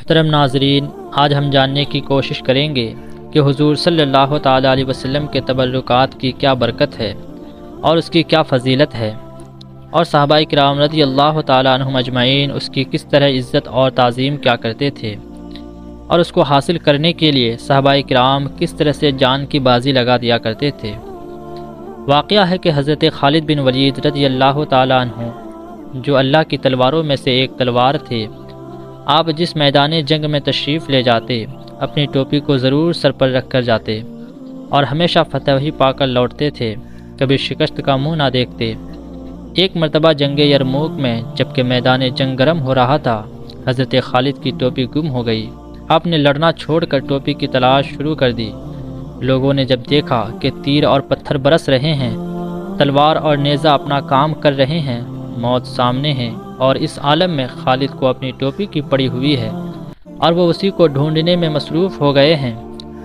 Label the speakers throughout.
Speaker 1: محترم ناظرین، آج ہم جاننے کی کوشش کریں گے کہ حضور صلی اللہ تعالیٰ علیہ وسلم کے تبرکات کی کیا برکت ہے اور اس کی کیا فضیلت ہے، اور صحابہ کرام رضی اللہ تعالیٰ عنہم اجمعین اس کی کس طرح عزت اور تعظیم کیا کرتے تھے، اور اس کو حاصل کرنے کے لیے صحابہ کرام کس طرح سے جان کی بازی لگا دیا کرتے تھے۔ واقعہ ہے کہ حضرت خالد بن ولید رضی اللہ تعالیٰ عنہ، جو اللہ کی تلواروں میں سے ایک تلوار تھے، آپ جس میدان جنگ میں تشریف لے جاتے اپنی ٹوپی کو ضرور سر پر رکھ کر جاتے اور ہمیشہ فتح ہی پا کر لوٹتے تھے، کبھی شکست کا منہ نہ دیکھتے۔ ایک مرتبہ جنگ یرموک میں جب کہ میدان جنگ گرم ہو رہا تھا، حضرت خالد کی ٹوپی گم ہو گئی۔ آپ نے لڑنا چھوڑ کر ٹوپی کی تلاش شروع کر دی۔ لوگوں نے جب دیکھا کہ تیر اور پتھر برس رہے ہیں، تلوار اور نیزہ اپنا کام کر رہے ہیں، موت سامنے ہے اور اس عالم میں خالد کو اپنی ٹوپی کی پڑی ہوئی ہے اور وہ اسی کو ڈھونڈنے میں مصروف ہو گئے ہیں،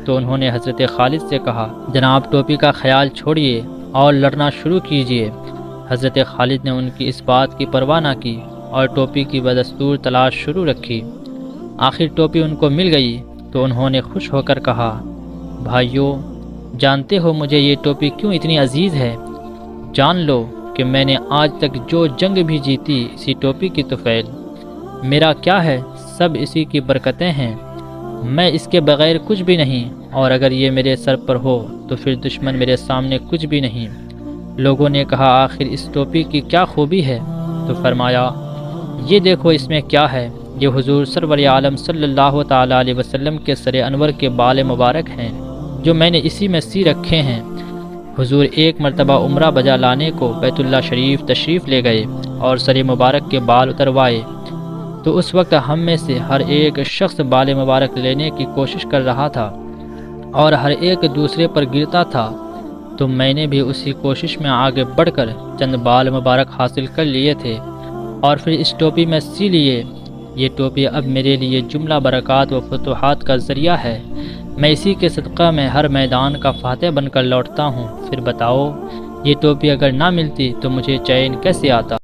Speaker 1: تو انہوں نے حضرت خالد سے کہا، جناب ٹوپی کا خیال چھوڑیے اور لڑنا شروع کیجیے۔ حضرت خالد نے ان کی اس بات کی پرواہ نہ کی اور ٹوپی کی بدستور تلاش شروع رکھی۔ آخر ٹوپی ان کو مل گئی تو انہوں نے خوش ہو کر کہا، بھائیو، جانتے ہو مجھے یہ ٹوپی کیوں اتنی عزیز ہے؟ جان لو کہ میں نے آج تک جو جنگ بھی جیتی اسی ٹوپی کی طفیل۔ میرا کیا ہے، سب اسی کی برکتیں ہیں، میں اس کے بغیر کچھ بھی نہیں، اور اگر یہ میرے سر پر ہو تو پھر دشمن میرے سامنے کچھ بھی نہیں۔ لوگوں نے کہا، آخر اس ٹوپی کی کیا خوبی ہے؟ تو فرمایا، یہ دیکھو اس میں کیا ہے، یہ حضور سرور عالم صلی اللہ تعالیٰ علیہ وسلم کے سر انور کے بال مبارک ہیں جو میں نے اسی میں سی رکھے ہیں۔ حضور ایک مرتبہ عمرہ بجا لانے کو بیت اللہ شریف تشریف لے گئے اور سر مبارک کے بال اتروائے، تو اس وقت ہم میں سے ہر ایک شخص بال مبارک لینے کی کوشش کر رہا تھا اور ہر ایک دوسرے پر گرتا تھا، تو میں نے بھی اسی کوشش میں آگے بڑھ کر چند بال مبارک حاصل کر لیے تھے اور پھر اس ٹوپی میں سی لیے۔ یہ ٹوپی اب میرے لیے جملہ برکات و فتوحات کا ذریعہ ہے، میں اسی کے صدقہ میں ہر میدان کا فاتح بن کر لوٹتا ہوں۔ پھر بتاؤ، یہ ٹوپی اگر نہ ملتی تو مجھے چین کیسے آتا؟